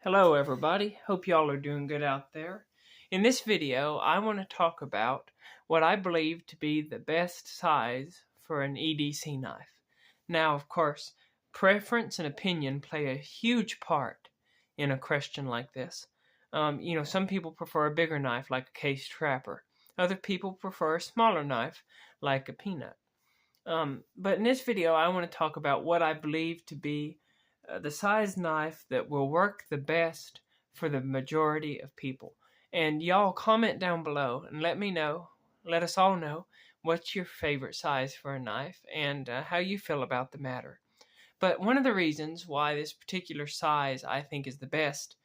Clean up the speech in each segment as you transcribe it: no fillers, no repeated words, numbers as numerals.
Hello everybody, hope y'all are doing good out there. In this video, I want to talk about what I believe to be the best size for an EDC knife. Now, of course, preference and opinion play a huge part in a question like this. Some people prefer a bigger knife like a case trapper. Other people prefer a smaller knife like a peanut. But in this video, I want to talk about what I believe to be the size knife that will work the best for the majority of people. And y'all comment down below and let us all know what's your favorite size for a knife and how you feel about the matter. But one of the reasons why this particular size I think is the best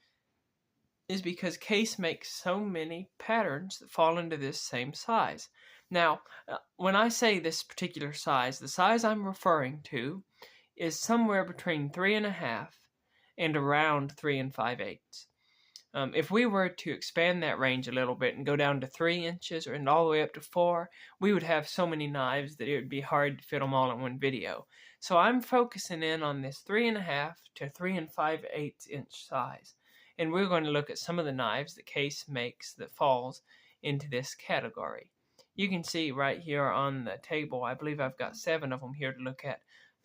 is because Case makes so many patterns that fall into this same size. Now, when I say this particular size, the size I'm referring to is somewhere between 3.5 and around 3 5/8. If we were to expand that range a little bit and go down to 3 inches and all the way up to 4, we would have so many knives that it would be hard to fit them all in one video. So I'm focusing in on this 3.5 to 3 5/8 inch size. And we're going to look at some of the knives that Case makes that falls into this category. You can see right here on the table, I believe I've got 7 of them here to look at.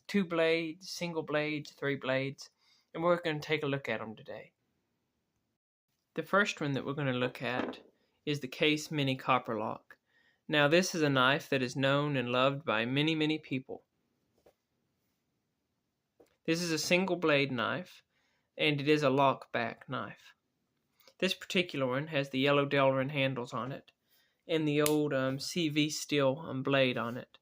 2 blades, single blades, 3 blades, and we're going to take a look at them today. The first one that we're going to look at is the Case Mini Copper Lock. Now this is a knife that is known and loved by many people. This is a single blade knife, and it is a lock back knife. This particular one has the yellow Delrin handles on it and the old CV steel blade on it.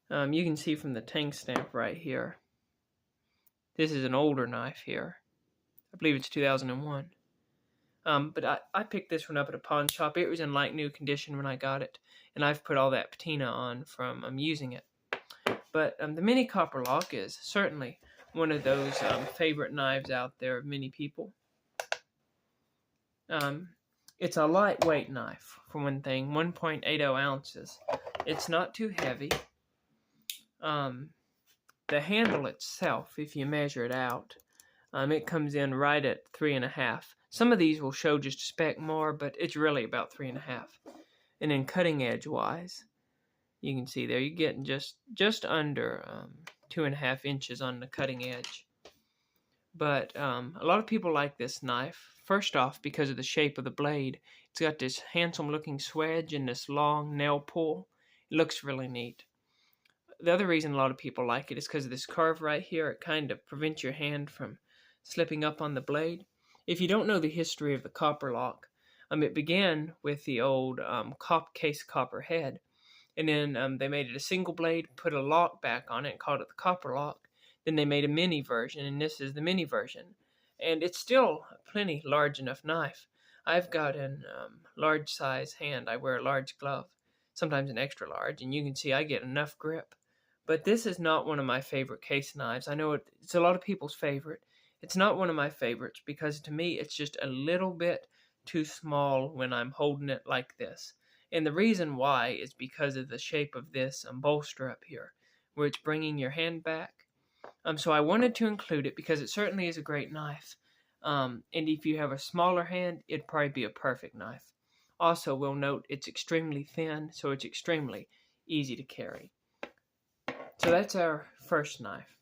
You can see from the tang stamp right here. This is an older knife here. I believe it's 2001. But I picked this one up at a pawn shop. It was in like new condition when I got it, and I've put all that patina on from using it. But the Mini Copper Lock is certainly one of those favorite knives out there of many people. It's a lightweight knife, for one thing, 1.80 ounces. It's not too heavy. The handle itself, if you measure it out, it comes in right at 3.5. Some of these will show just a speck more, but it's really about 3.5. And then cutting edge wise, you can see there you're getting just under 2.5 inches on the cutting edge. But a lot of people like this knife. First off, because of the shape of the blade. It's got this handsome looking swedge and this long nail pull. It looks really neat. The other reason a lot of people like it is because of this curve right here. It kind of prevents your hand from slipping up on the blade. If you don't know the history of the copper lock, it began with the old case copper head. And then they made it a single blade, put a lock back on it, and called it the copper lock. Then they made a mini version, and this is the mini version. And it's still a plenty large enough knife. I've got a large size hand. I wear a large glove, sometimes an extra large, and you can see I get enough grip. But this is not one of my favorite case knives. I know it's a lot of people's favorite. It's not one of my favorites because to me it's just a little bit too small when I'm holding it like this. And the reason why is because of the shape of this bolster up here, where it's bringing your hand back. So I wanted to include it because it certainly is a great knife. And if you have a smaller hand, it'd probably be a perfect knife. Also, we'll note it's extremely thin, so it's extremely easy to carry. So that's our first knife.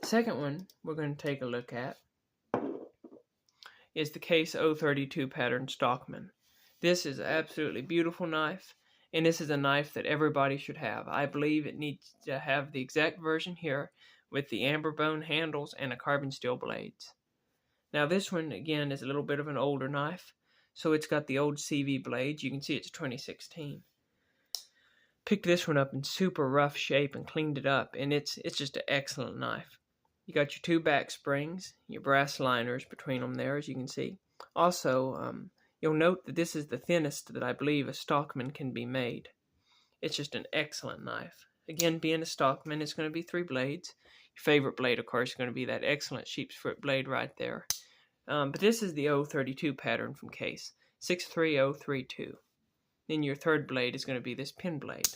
The second one we're going to take a look at is the Case 032 pattern Stockman. This is an absolutely beautiful knife, and this is a knife that everybody should have. I believe it needs to have the exact version here with the amber bone handles and a carbon steel blades. Now this one, again, is a little bit of an older knife, so it's got the old CV blades. You can see it's 2016. Picked this one up in super rough shape and cleaned it up, and it's just an excellent knife. You got your 2 back springs, your brass liners between them there, as you can see. Also, you'll note that this is the thinnest that I believe a Stockman can be made. It's just an excellent knife. Again, being a Stockman, it's going to be 3 blades. Your favorite blade, of course, is going to be that excellent sheep's foot blade right there. But this is the 032 pattern from Case, 63032. Then your third blade is going to be this pin blade.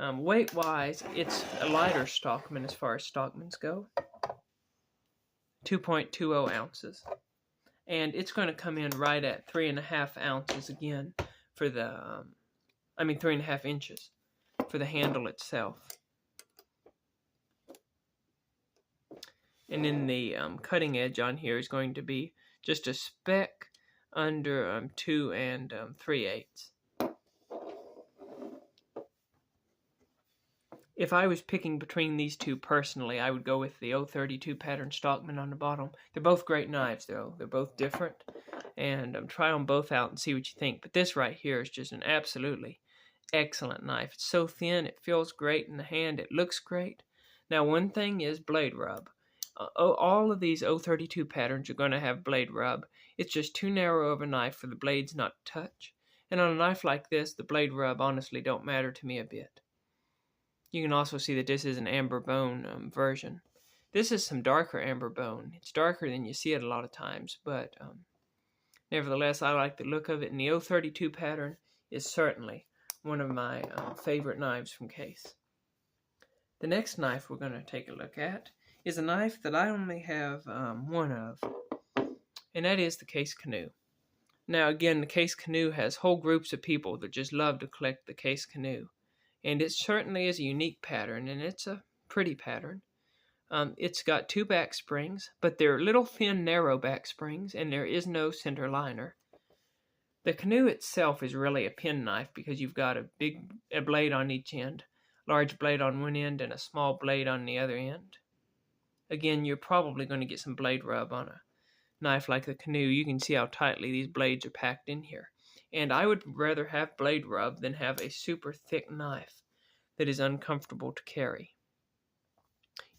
Weight-wise, it's a lighter stockman as far as stockmans go. 2.20 ounces. And it's going to come in right at 3.5 ounces again for the, 3.5 inches for the handle itself. And then the cutting edge on here is going to be just a speck under 2 3/8. If I was picking between these two personally, I would go with the 032 pattern stockman on the bottom. They're both great knives, though. They're both different. And try them both out and see what you think. But this right here is just an absolutely excellent knife. It's so thin, it feels great in the hand, it looks great. Now, one thing is blade rub. All of these 032 patterns are going to have blade rub. It's just too narrow of a knife for the blades not to touch. And on a knife like this, the blade rub honestly don't matter to me a bit. You can also see that this is an amber bone version. This is some darker amber bone. It's darker than you see it a lot of times, but nevertheless, I like the look of it. And the 032 pattern is certainly one of my favorite knives from Case. The next knife we're going to take a look at is a knife that I only have one of, and that is the Case canoe. Now again, the Case canoe has whole groups of people that just love to collect the Case canoe, and it certainly is a unique pattern, and it's a pretty pattern. It's got 2 back springs, but they're little thin narrow back springs, and there is no center liner. The canoe itself is really a pen knife because you've got a blade on each end, large blade on one end and a small blade on the other end. Again, you're probably going to get some blade rub on a knife like the canoe. You can see how tightly these blades are packed in here. And I would rather have blade rub than have a super thick knife that is uncomfortable to carry.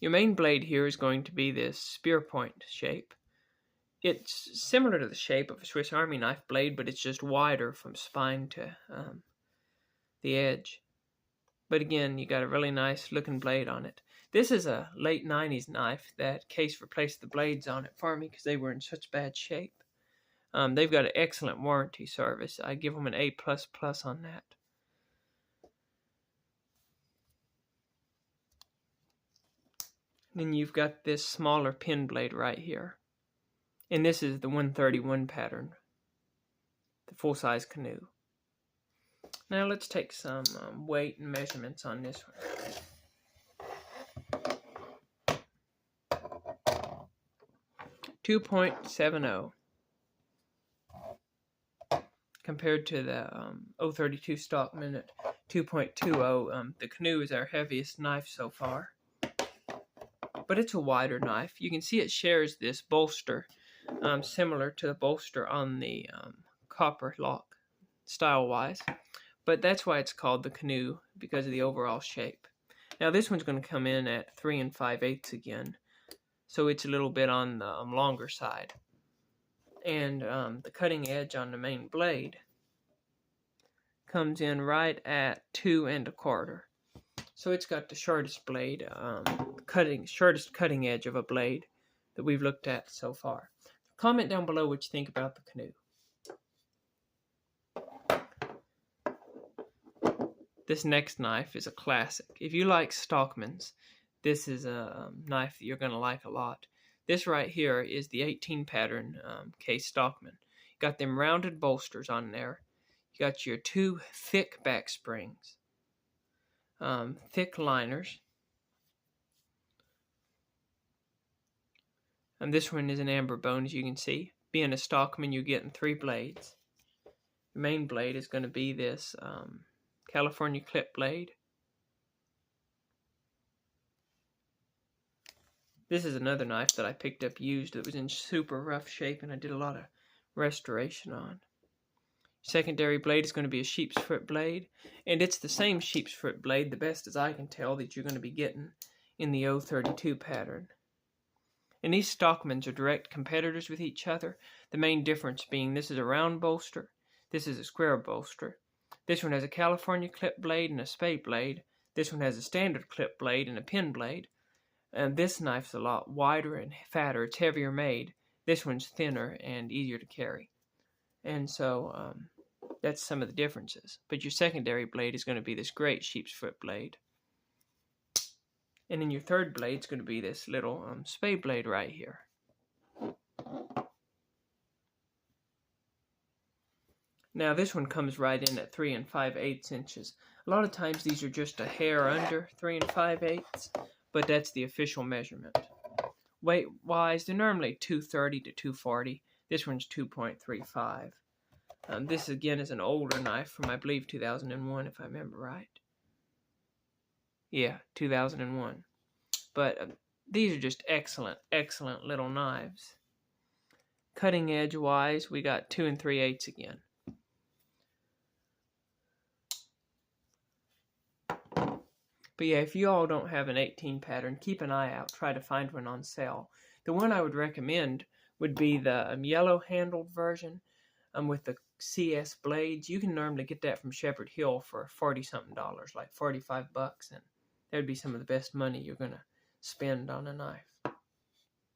Your main blade here is going to be this spear point shape. It's similar to the shape of a Swiss Army knife blade, but it's just wider from spine to the edge. But again, you got a really nice looking blade on it. This is a late 90s knife that Case replaced the blades on it for me because they were in such bad shape. They've got an excellent warranty service. I give them an A++ on that. Then you've got this smaller pin blade right here. And this is the 131 pattern, the full-size canoe. Now let's take some weight and measurements on this one. 2.70 compared to the 032 stockman at 2.20. The canoe is our heaviest knife so far, but it's a wider knife. You can see it shares this bolster, similar to the bolster on the copper lock, style-wise. But that's why it's called the canoe, because of the overall shape. Now this one's going to come in at 3 5/8 again, so it's a little bit on the longer side. And the cutting edge on the main blade comes in right at 2 1/4. So it's got the shortest blade, shortest cutting edge of a blade that we've looked at so far. Comment down below what you think about the canoe. This next knife is a classic. If you like stockmans, this is a knife that you're going to like a lot. This right here is the 18 pattern Case stockman. You got them rounded bolsters on there. You got your 2 thick back springs, thick liners. And this one is an amber bone, as you can see. Being a stockman, you're getting 3 blades. The main blade is going to be this California clip blade. This is another knife that I picked up used that was in super rough shape and I did a lot of restoration on. Secondary blade is going to be a sheep's foot blade, and it's the same sheep's foot blade, the best as I can tell, that you're going to be getting in the 032 pattern. And these stockmans are direct competitors with each other, the main difference being this is a round bolster, this is a square bolster. This one has a California clip blade and a spade blade. This one has a standard clip blade and a pin blade. And this knife's a lot wider and fatter. It's heavier made. This one's thinner and easier to carry. And so That's some of the differences. But your secondary blade is going to be this great sheep's foot blade. And then your third blade is going to be this little spade blade right here. Now this one comes right in at 3 5/8 inches. A lot of times these are just a hair under 3 5/8, but that's the official measurement. Weight-wise, they're normally 230 to 240. This one's 2.35. This again is an older knife from, I believe, 2001, if I remember right. Yeah, 2001. But these are just excellent, excellent little knives. Cutting edge wise, we got 2 3/8 again. But yeah, if you all don't have an 18 pattern, keep an eye out. Try to find one on sale. The one I would recommend would be the yellow handled version with the CS blades. You can normally get that from Shepherd Hill for $40-something, like $45, and that would be some of the best money you're going to spend on a knife.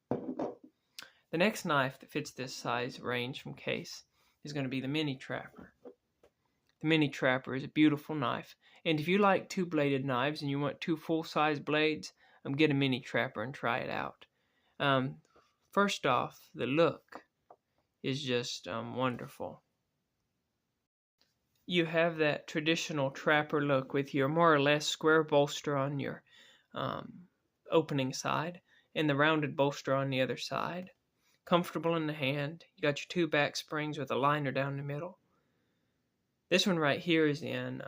The next knife that fits this size range from case is going to be the Mini Trapper. The Mini Trapper is a beautiful knife, and if you like two-bladed knives and you want two full-size blades, get a Mini Trapper and try it out. First off, the look is just wonderful. You have that traditional trapper look with your more or less square bolster on your opening side and the rounded bolster on the other side. Comfortable in the hand. You got your two back springs with a liner down the middle. This one right here is in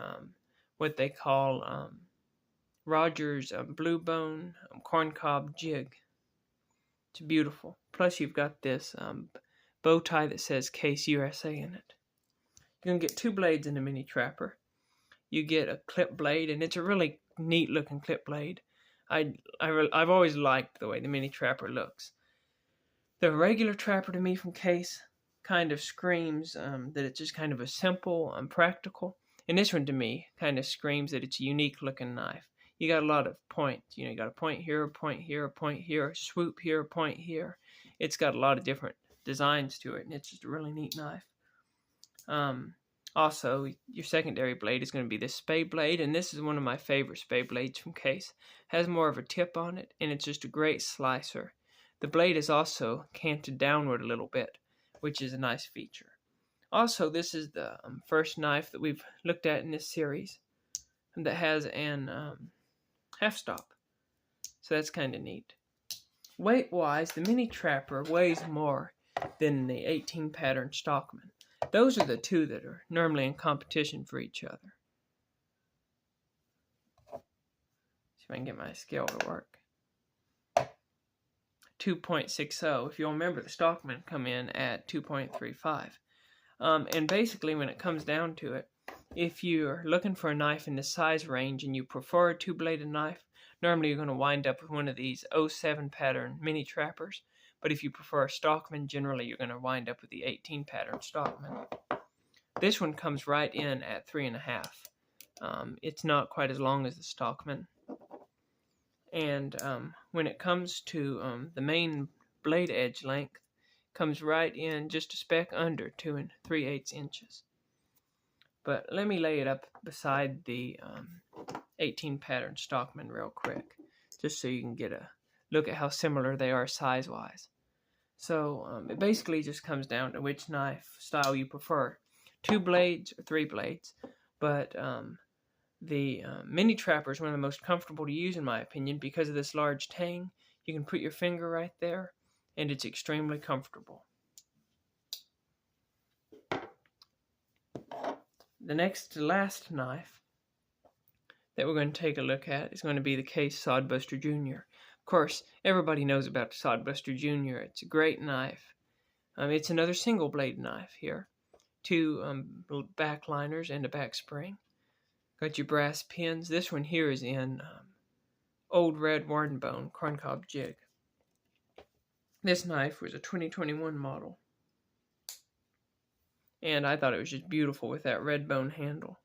what they call Rogers Blue Bone Corncob Jig. It's beautiful. Plus you've got this bow tie that says Case USA in it. You're going to get two blades in the Mini Trapper. You get a clip blade, and it's a really neat looking clip blade. I've always liked the way the Mini Trapper looks. The regular Trapper to me from Case kind of screams that it's just kind of a simple, practical. And this one to me kind of screams that it's a unique looking knife. You got a lot of points. You got a point here, a point here, a point here, a swoop here, a point here. It's got a lot of different designs to it, and it's just a really neat knife. Also, your secondary blade is going to be this spade blade, and this is one of my favorite spade blades from Case. It has more of a tip on it, and it's just a great slicer. The blade is also canted downward a little bit, which is a nice feature. Also, this is the first knife that we've looked at in this series that has an half stop, so that's kind of neat. Weight-wise, the Mini Trapper weighs more than the 18 pattern Stockman. Those are the two that are normally in competition for each other. See if I can get my scale to work. 2.60. If you'll remember, the Stockman come in at 2.35. And basically, when it comes down to it, if you're looking for a knife in the size range and you prefer a two-bladed knife, normally you're going to wind up with one of these 07 pattern Mini Trappers. But if you prefer a Stockman, generally you're going to wind up with the 18 pattern Stockman. This one comes right in at 3.5. It's not quite as long as the Stockman. And when it comes to the main blade edge length, comes right in just a speck under 2 3/8 inches. But let me lay it up beside the 18 pattern Stockman real quick, just so you can get a look at how similar they are size-wise. So it basically just comes down to which knife style you prefer, 2 blades or 3 blades. But the Mini Trapper is one of the most comfortable to use in my opinion because of this large tang. You can put your finger right there, and it's extremely comfortable. The next to last knife that we're going to take a look at is going to be the Case Sodbuster Jr. Of course, everybody knows about the Sodbuster Jr. It's a great knife. It's another single blade knife here. 2 back liners and a back spring. Got your brass pins. This one here is in old red Warrenbone corncob jig. This knife was a 2021 model. And I thought it was just beautiful with that red bone handle.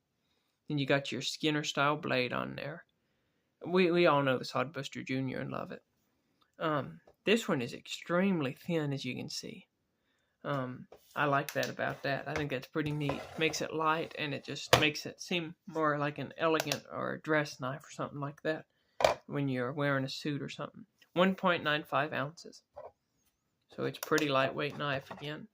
And you got your Skinner style blade on there. We all know the Sodbuster Jr. and love it. This one is extremely thin, as you can see. I like that about that. I think that's pretty neat. Makes it light, and it just makes it seem more like an elegant or a dress knife or something like that when you're wearing a suit or something. 1.95 ounces. So it's a pretty lightweight knife again.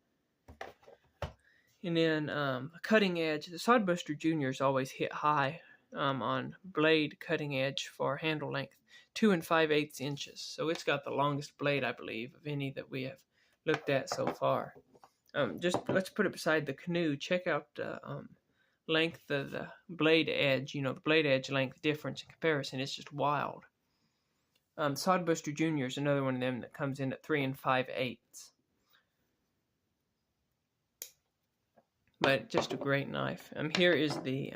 And then a cutting edge. The Sodbuster Juniors always hit high on blade cutting edge for handle length, 2 5/8 inches. So it's got the longest blade, I believe, of any that we have looked at so far. Just let's put it beside the canoe. Check out the length of the blade edge. You know, the blade edge length difference in comparison. It's just wild. Sodbuster Junior is another one of them that comes in at 3 5/8. But just a great knife. Here is the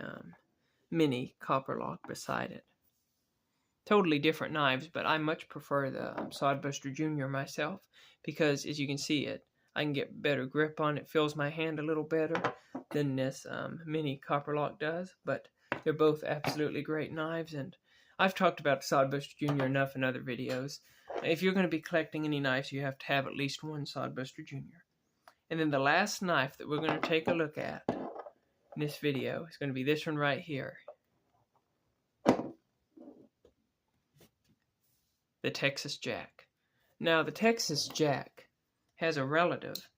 mini copper lock beside it. Totally different knives, but I much prefer the Sodbuster Junior myself because, as you can see, I can get better grip on it. Feels my hand a little better than this mini copper lock does. But they're both absolutely great knives, and I've talked about the Sodbuster Junior enough in other videos. If you're going to be collecting any knives, you have to have at least one Sodbuster Junior. And then the last knife that we're going to take a look at in this video is going to be this one right here. The Texas Jack. Now, the Texas Jack has a relative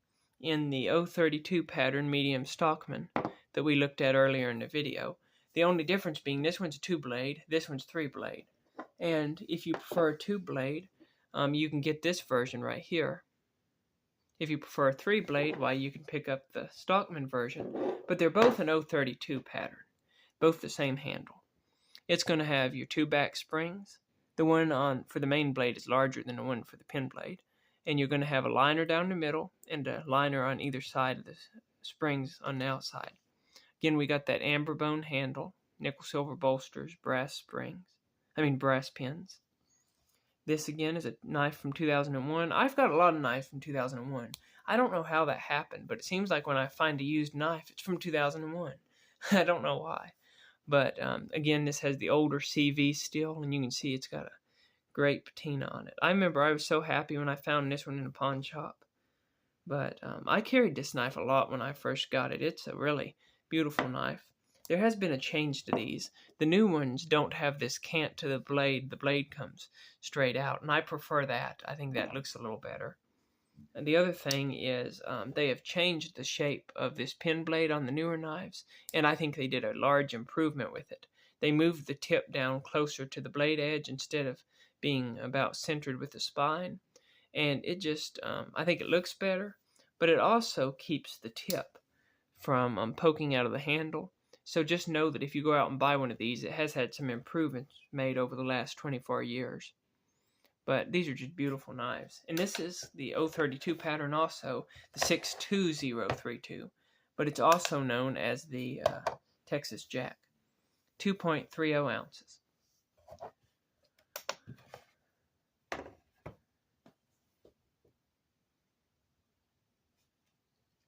in the 032 pattern medium stockman that we looked at earlier in the video. The only difference being this one's a 2-blade, this one's 3-blade. And if you prefer a 2-blade, you can get this version right here. If you prefer a 3-blade, why, you can pick up the stockman version. But they're both an 032 pattern, both the same handle. It's going to have your 2 back springs. The one for the main blade is larger than the one for the pin blade. And you're going to have a liner down the middle and a liner on either side of the springs on the outside. Again, we got that amber bone handle, nickel silver bolsters, brass pins. This again is a knife from 2001. I've got a lot of knives from 2001. I don't know how that happened, but it seems like when I find a used knife, it's from 2001. I don't know why. But again, this has the older CV steel, and you can see it's got a great patina on it. I remember I was so happy when I found this one in a pawn shop. But I carried this knife a lot when I first got it. It's a really beautiful knife. There has been a change to these. The new ones don't have this cant to the blade. The blade comes straight out, and I prefer that. I think that looks a little better. And the other thing is they have changed the shape of this pin blade on the newer knives, and I think they did a large improvement with it. They moved the tip down closer to the blade edge instead of being about centered with the spine, and it just, I think it looks better, but it also keeps the tip from poking out of the handle. So just know that if you go out and buy one of these, it has had some improvements made over the last 24 years. But these are just beautiful knives. And this is the 032 pattern also, the 62032. But it's also known as the Texas Jack. 2.30 ounces.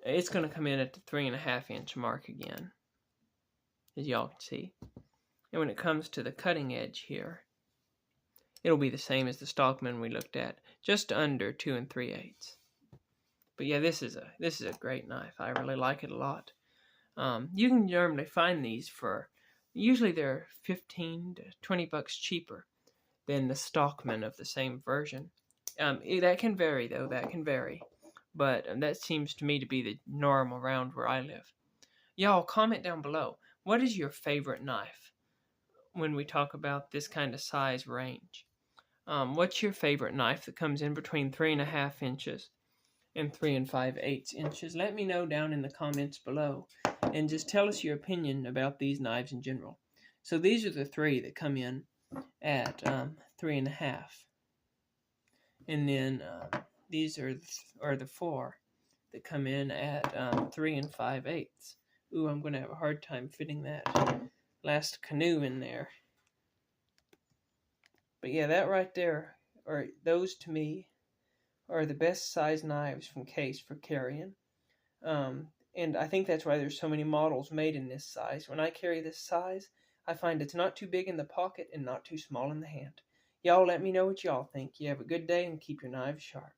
It's going to come in at the 3.5-inch mark again, as y'all can see. And when it comes to the cutting edge here, it'll be the same as the stockman we looked at, just under 2 3/8. But yeah, this is a great knife. I really like it a lot. You can normally find these for, usually they're 15 to 20 bucks cheaper than the stockman of the same version. That can vary though. That can vary. But that seems to me to be the norm around where I live. Y'all, comment down below. What is your favorite knife when we talk about this kind of size range? What's your favorite knife that comes in between 3.5 inches and 3 5/8 inches? Let me know down in the comments below. And just tell us your opinion about these knives in general. So these are the 3 that come in at 3.5. And then these are the 4 that come in at 3 5/8. Ooh, I'm going to have a hard time fitting that last canoe in there. But yeah, that right there, or those to me, are the best size knives from Case for carrying. And I think that's why there's so many models made in this size. When I carry this size, I find it's not too big in the pocket and not too small in the hand. Y'all let me know what y'all think. You have a good day and keep your knives sharp.